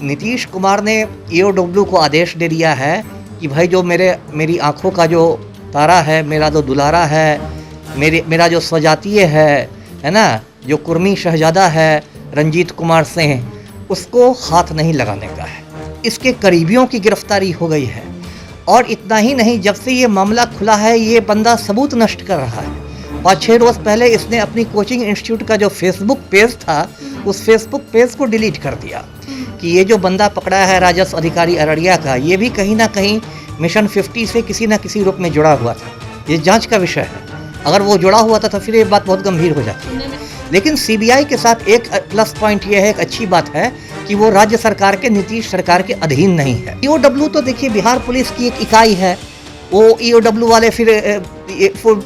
नीतीश कुमार ने ईओडब्ल्यू को आदेश दे दिया है कि भाई जो मेरी आंखों का जो तारा है, मेरा जो दुलारा है, मेरा जो स्वजातीय है ना, जो कुर्मी शहजादा है रंजीत कुमार सिंह, उसको हाथ नहीं लगाने का है। इसके करीबियों की गिरफ्तारी हो गई है। और इतना ही नहीं, जब से ये मामला खुला है ये बंदा सबूत नष्ट कर रहा है। 5-6 रोज़ पहले इसने अपनी कोचिंग इंस्टीट्यूट का जो फेसबुक पेज था उस फेसबुक पेज को डिलीट कर दिया कि ये जो बंदा पकड़ा है राजस्व अधिकारी अररिया का, ये भी कहीं ना कहीं मिशन 50 से किसी न किसी रूप में जुड़ा हुआ था। ये जांच का विषय है। अगर वो जुड़ा हुआ था तो फिर ये बात बहुत गंभीर हो जाती है। लेकिन सीबीआई के साथ एक प्लस पॉइंट ये है, एक अच्छी बात है कि वो राज्य सरकार के, नीतीश सरकार के अधीन नहीं है। ईओडब्ल्यू तो देखिए बिहार पुलिस की एक इकाई है। वो ईओडब्ल्यू वाले फिर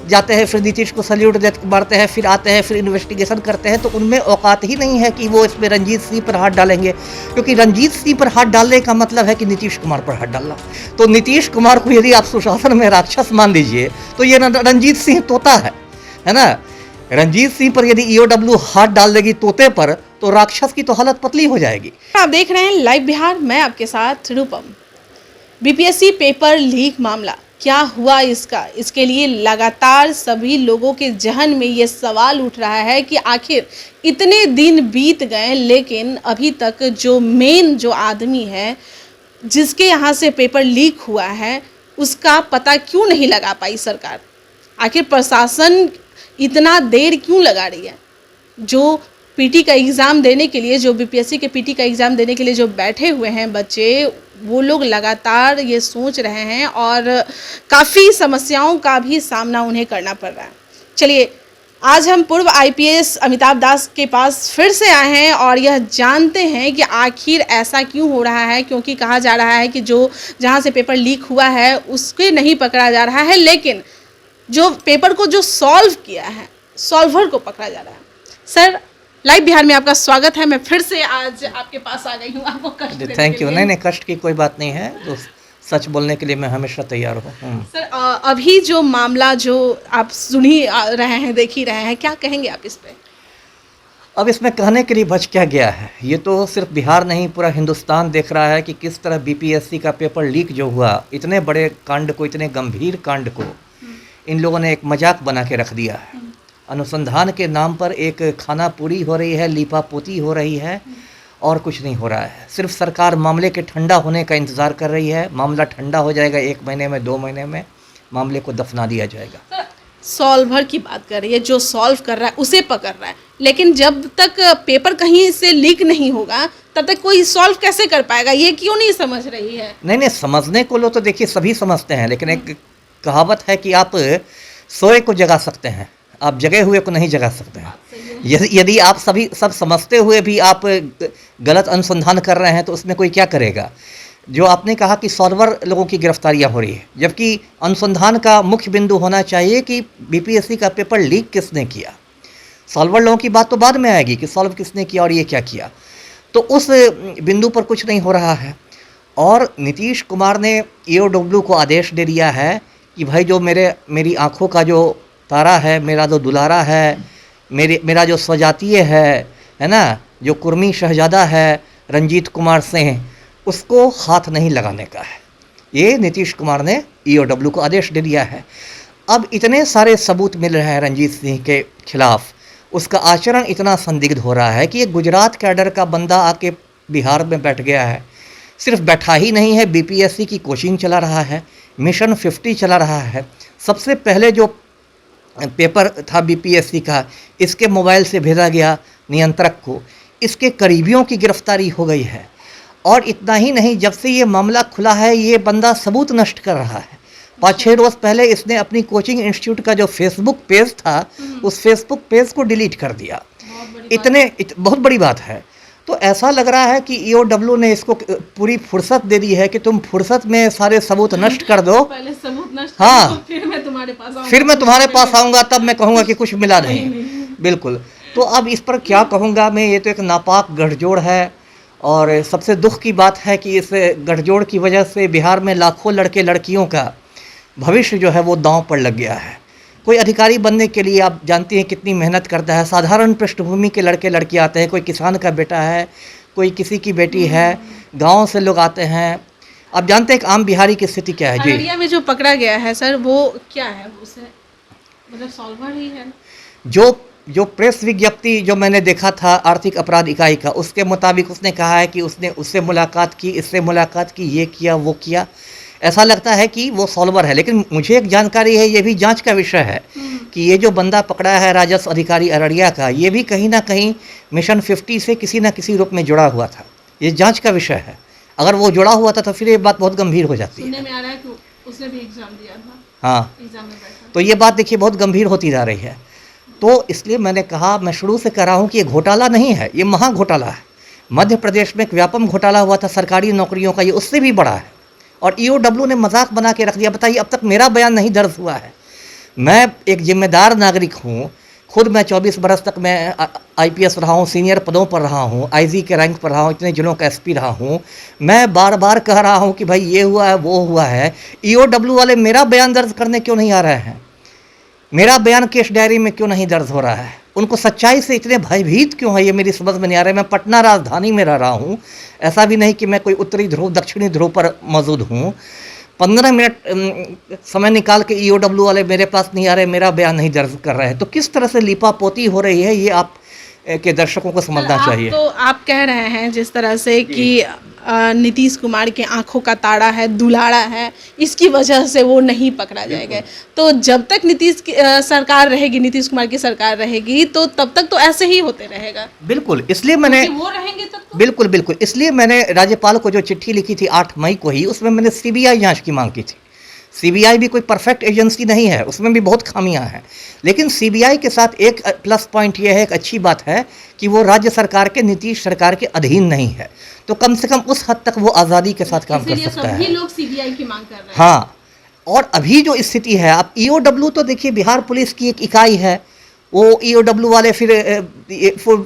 जाते हैं, फिर नीतीश को सल्यूट मारते हैं, फिर आते हैं, फिर इन्वेस्टिगेशन करते हैं। तो उनमें औकात ही नहीं है कि वो इसमें रंजीत सिंह पर हाथ डालेंगे, क्योंकि रंजीत सिंह पर हाथ डालने का मतलब है कि नीतीश कुमार पर हाथ डालना। तो नीतीश कुमार को यदि आप सुशासन में राक्षस मान लीजिए तो ये रंजीत सिंह तोता है ना। रंजीत सिंह पर यदि ईओडब्ल्यू हाथ डाल देगी तोते पर, तो राक्षस की तो हालत पतली हो जाएगी। आप देख रहे हैं लाइव बिहार, मैं आपके साथ रूपम। बीपीएससी पेपर लीक मामला क्या हुआ इसके लिए लगातार सभी लोगों के जहन में ये सवाल उठ रहा है कि आखिर इतने दिन बीत गए लेकिन अभी तक जो मेन जो आदमी है जिसके यहाँ से पेपर लीक हुआ है उसका पता क्यों नहीं लगा पाई सरकार। आखिर प्रशासन इतना देर क्यों लगा रही है। जो पीटी का एग्ज़ाम देने के लिए, जो बीपीएससी के पीटी का एग्ज़ाम देने के लिए जो बैठे हुए हैं बच्चे, वो लोग लगातार ये सोच रहे हैं और काफ़ी समस्याओं का भी सामना उन्हें करना पड़ रहा है। चलिए, आज हम पूर्व आईपीएस अमिताभ दास के पास फिर से आए हैं और यह जानते हैं कि आखिर ऐसा क्यों हो रहा है। क्योंकि कहा जा रहा है कि जो जहाँ से पेपर लीक हुआ है उसके नहीं पकड़ा जा रहा है, लेकिन जो पेपर को जो सॉल्व किया है, सॉल्वर को पकड़ा जा रहा है। सर, लाइव बिहार में आपका स्वागत है। मैं फिर से आज आपके पास आ गई हूँ आपको कष्ट देने के लिए। Thank you. नहीं, कष्ट की कोई बात नहीं है, तो सच बोलने के लिए मैं हमेशा तैयार हूँ। सर, अभी जो मामला जो आप सुन ही रहे हैं, देख ही रहे हैं, क्या कहेंगे आप इस पे? अब इसमें कहने के लिए बच क्या गया है। ये तो सिर्फ बिहार नहीं, पूरा हिंदुस्तान देख रहा है कि किस तरह बीपीएससी का पेपर लीक जो हुआ, इतने बड़े कांड को, इतने गंभीर कांड को इन लोगों ने एक मजाक बना के रख दिया है। अनुसंधान के नाम पर एक खाना पूरी हो रही है, लीपापोती हो रही है और कुछ नहीं हो रहा है। सिर्फ सरकार मामले के ठंडा होने का इंतज़ार कर रही है। मामला ठंडा हो जाएगा 1 महीने में, 2 महीने में मामले को दफना दिया जाएगा। सॉल्वर की बात कर रही है, जो सॉल्व कर रहा है उसे पकड़ रहा है, लेकिन जब तक पेपर कहीं से लीक नहीं होगा तब तक कोई सॉल्व कैसे कर पाएगा? ये क्यों नहीं समझ रही है? नहीं, समझने को लो तो देखिए सभी समझते हैं, लेकिन एक कहावत है कि आप सोए को जगा सकते हैं, आप जगे हुए को नहीं जगा सकते हैं। यदि आप सब समझते हुए भी आप गलत अनुसंधान कर रहे हैं तो उसमें कोई क्या करेगा। जो आपने कहा कि सॉल्वर लोगों की गिरफ्तारियां हो रही है, जबकि अनुसंधान का मुख्य बिंदु होना चाहिए कि बीपीएससी का पेपर लीक किसने किया। सॉल्वर लोगों की बात तो बाद में आएगी कि सॉल्व किसने किया और ये क्या किया। तो उस बिंदु पर कुछ नहीं हो रहा है। और नीतीश कुमार ने ईओडब्ल्यू को आदेश दे दिया है कि भाई जो मेरी आंखों का जो तारा है, मेरा जो दुलारा है, मेरा जो स्वजातीय है ना, जो कुर्मी शहजादा है रंजीत कुमार सिंह, उसको हाथ नहीं लगाने का है। ये नीतीश कुमार ने ईओडब्ल्यू को आदेश दे दिया है। अब इतने सारे सबूत मिल रहे हैं रंजीत सिंह के खिलाफ, उसका आचरण इतना संदिग्ध हो रहा है कि ये गुजरात कैडर का बंदा आके बिहार में बैठ गया है। सिर्फ बैठा ही नहीं है, बीपीएससी की कोचिंग चला रहा है, मिशन 50 चला रहा है। सबसे पहले जो पेपर था बीपीएससी का, इसके मोबाइल से भेजा गया नियंत्रक को। इसके करीबियों की गिरफ्तारी हो गई है। और इतना ही नहीं, जब से ये मामला खुला है ये बंदा सबूत नष्ट कर रहा है। 5-6 रोज़ पहले इसने अपनी कोचिंग इंस्टीट्यूट का जो फेसबुक पेज था उस फेसबुक पेज को डिलीट कर दिया। बहुत बड़ी बात है। तो ऐसा लग रहा है कि ईओडब्ल्यू ने इसको पूरी फुर्सत दे दी है कि तुम फुर्सत में सारे सबूत नष्ट कर दो। पहले सबूत नष्ट हाँ, कर दो, फिर मैं तुम्हारे पास आऊँगा, तब मैं कहूँगा कि कुछ मिला नहीं। बिल्कुल। तो अब इस पर क्या कहूँगा मैं, ये तो एक नापाक गठजोड़ है। और सबसे दुख की बात है कि इस गठजोड़ की वजह से बिहार में लाखों लड़के लड़कियों का भविष्य जो है वो दांव पर लग गया है। कोई अधिकारी बनने के लिए आप जानती हैं कितनी मेहनत करता है। साधारण पृष्ठभूमि के लड़के लड़की आते हैं, कोई किसान का बेटा है, कोई किसी की बेटी है, गाँव से लोग आते हैं। आप जानते हैं एक आम बिहारी की स्थिति क्या है जी। अररिया में जो पकड़ा गया है सर, वो क्या है? उसे मतलब सॉल्वर ही है? जो प्रेस विज्ञप्ति जो मैंने देखा था आर्थिक अपराध इकाई का, उसके मुताबिक उसने कहा है कि उसने उससे मुलाकात की, इससे मुलाकात की, ये किया वो किया। ऐसा लगता है कि वो सॉल्वर है, लेकिन मुझे एक जानकारी है, ये भी जांच का विषय है कि ये जो बंदा पकड़ा है राजस्व अधिकारी अररिया का, ये भी कहीं ना कहीं मिशन 50 से किसी न किसी रूप में जुड़ा हुआ था। ये जांच का विषय है। अगर वो जुड़ा हुआ था तो फिर ये बात बहुत गंभीर हो जाती है। सुनने में आ रहा है कि उसने भी एग्जाम दिया था। हाँ, एग्जाम में बैठा। तो ये बात देखिए बहुत गंभीर होती जा रही है। तो इसलिए मैंने कहा, मैं शुरू से कह रहा हूँ कि ये घोटाला नहीं है, ये महा घोटाला है। मध्य प्रदेश में एक व्यापक घोटाला हुआ था सरकारी नौकरियों का, ये उससे भी बड़ा है। और ईओडब्ल्यू ने मजाक बना के रख दिया। बताइए, अब तक मेरा बयान नहीं दर्ज हुआ है। मैं एक जिम्मेदार नागरिक हूँ, खुद मैं 24 बरस तक मैं आईपीएस रहा हूँ, सीनियर पदों पर रहा हूँ, आईजी के रैंक पर रहा हूँ, इतने जिलों का एसपी रहा हूँ। मैं बार बार कह रहा हूँ कि भाई ये हुआ है वो हुआ है। ईओडब्ल्यू वाले मेरा बयान दर्ज करने क्यों नहीं आ रहे हैं? मेरा बयान केस डायरी में क्यों नहीं दर्ज हो रहा है? उनको सच्चाई से इतने भयभीत क्यों है, ये मेरी समझ में नहीं आ रहा है। मैं पटना राजधानी में रह रहा हूँ, ऐसा भी नहीं कि मैं कोई उत्तरी ध्रुव दक्षिणी ध्रुव पर मौजूद हूँ। 15 मिनट समय निकाल के ईओडब्ल्यू वाले मेरे पास नहीं आ रहे, मेरा बयान नहीं दर्ज कर रहे हैं। तो किस तरह से लीपापोती हो रही है, ये आप के दर्शकों को समझना चाहिए। तो आप कह रहे हैं जिस तरह से कि नीतीश कुमार के आंखों का तारा है, दुलारा है, इसकी वजह से वो नहीं पकड़ा जाएगा। तो जब तक नीतीश की सरकार रहेगी, नीतीश कुमार की सरकार रहेगी, तो तब तक तो ऐसे ही होते रहेगा। बिल्कुल, इसलिए मैंने वो रहेंगे तब तो। बिल्कुल बिल्कुल, इसलिए मैंने राज्यपाल को जो चिट्ठी लिखी थी 8 मई को ही, उसमें मैंने सीबीआई जांच की मांग की थी। सीबीआई भी कोई परफेक्ट एजेंसी नहीं है, उसमें भी बहुत खामियां हैं। लेकिन सीबीआई के साथ एक प्लस पॉइंट ये है, एक अच्छी बात है कि वो राज्य सरकार के, नीतीश सरकार के अधीन नहीं है। तो कम से कम उस हद तक वो आज़ादी के साथ काम कर सकता है। सभी लोग सीबीआई की मांग कर रहे हैं। हाँ, और अभी जो स्थिति है, आप ईओडब्ल्यू तो देखिए बिहार पुलिस की एक इकाई है। वो ईओडब्ल्यू वाले फिर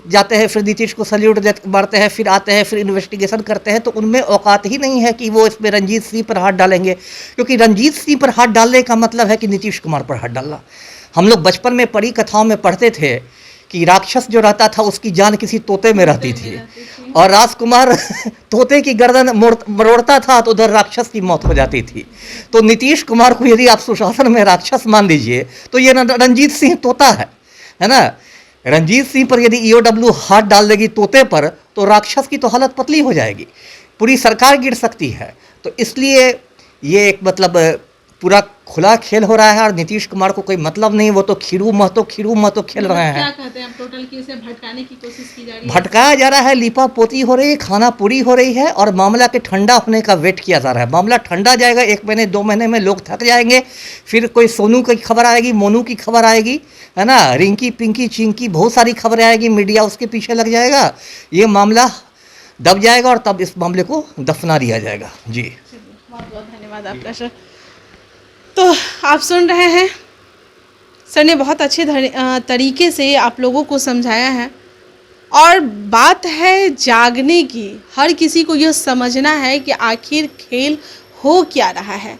जाते हैं, फिर नीतीश को सल्यूट मारते हैं, फिर आते हैं, फिर इन्वेस्टिगेशन करते हैं। तो उनमें औकात ही नहीं है कि वो इसमें रंजीत सिंह पर हाथ डालेंगे, क्योंकि रंजीत सिंह पर हाथ डालने का मतलब है कि नीतीश कुमार पर हाथ डालना। हम लोग बचपन में पढ़ी कथाओं में पढ़ते थे कि राक्षस जो रहता था उसकी जान किसी तोते में रहती थी, और राजकुमार तोते की गर्दन मरोड़ता था तो उधर राक्षस की मौत हो जाती थी। तो नीतीश कुमार को यदि आप सुशासन में राक्षस मान लीजिए, तो ये रंजीत सिंह तोता है ना। रंजीत सिंह पर यदि ईओडब्ल्यू हाथ डाल देगी तोते पर, तो राक्षस की तो हालत पतली हो जाएगी, पूरी सरकार गिर सकती है। तो इसलिए ये एक मतलब पूरा खुला खेल हो रहा है, और नीतीश कुमार को कोई मतलब नहीं। वो तो खीरू महतो खेल रहे हैं। क्या कहते हैं, टोटल की इसे भटकाने की कोशिश की जा रही है, भटकाया जा रहा है, लीपापोती हो रही है, खाना पूरी हो रही है, और मामला के ठंडा होने का वेट किया जा रहा है। मामला ठंडा जाएगा 1 महीने 2 महीने में, लोग थक जाएंगे, फिर कोई सोनू की खबर आएगी, मोनू की खबर आएगी, है ना, रिंकी पिंकी चिंकी, बहुत सारी खबरें आएगी, मीडिया उसके पीछे लग जाएगा, ये मामला दब जाएगा, और तब इस मामले को दफना दिया जाएगा। जी, बहुत बहुत धन्यवाद आपका सर। तो आप सुन रहे हैं, सर ने बहुत अच्छे तरीके से आप लोगों को समझाया है। और बात है जागने की, हर किसी को यह समझना है कि आखिर खेल हो क्या रहा है।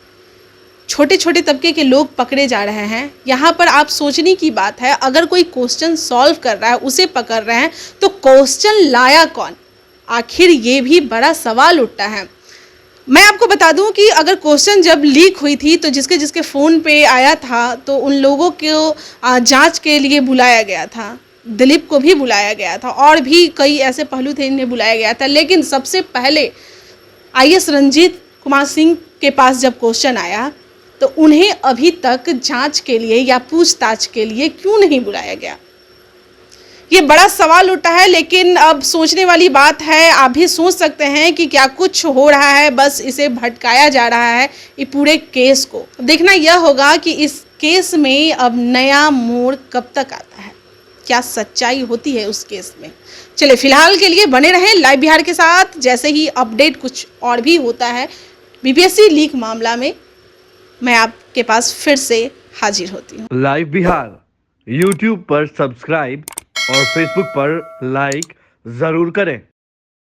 छोटे छोटे तबके के लोग पकड़े जा रहे हैं। यहाँ पर आप सोचने की बात है, अगर कोई क्वेश्चन सॉल्व कर रहा है, उसे पकड़ रहे हैं, तो क्वेश्चन लाया कौन? आखिर ये भी बड़ा सवाल उठता है। मैं आपको बता दूं कि अगर क्वेश्चन जब लीक हुई थी, तो जिसके जिसके फ़ोन पे आया था, तो उन लोगों को जांच के लिए बुलाया गया था। दिलीप को भी बुलाया गया था, और भी कई ऐसे पहलू थे इन्हें बुलाया गया था। लेकिन सबसे पहले आईएएस रंजीत कुमार सिंह के पास जब क्वेश्चन आया, तो उन्हें अभी तक जांच के लिए या पूछताछ के लिए क्यों नहीं बुलाया गया? ये बड़ा सवाल उठा है। लेकिन अब सोचने वाली बात है, आप भी सोच सकते हैं कि क्या कुछ हो रहा है, बस इसे भटकाया जा रहा है ये पूरे केस को। देखना यह होगा कि इस केस में अब नया मोड़ कब तक आता है, क्या सच्चाई होती है उस केस में। चलिए, फिलहाल के लिए बने रहें लाइव बिहार के साथ। जैसे ही अपडेट कुछ और भी होता है बीपीएससी लीक मामला में, मैं आपके पास फिर से हाजिर होती हूँ। लाइव बिहार यूट्यूब पर सब्सक्राइब और फेसबुक पर लाइक जरूर करें।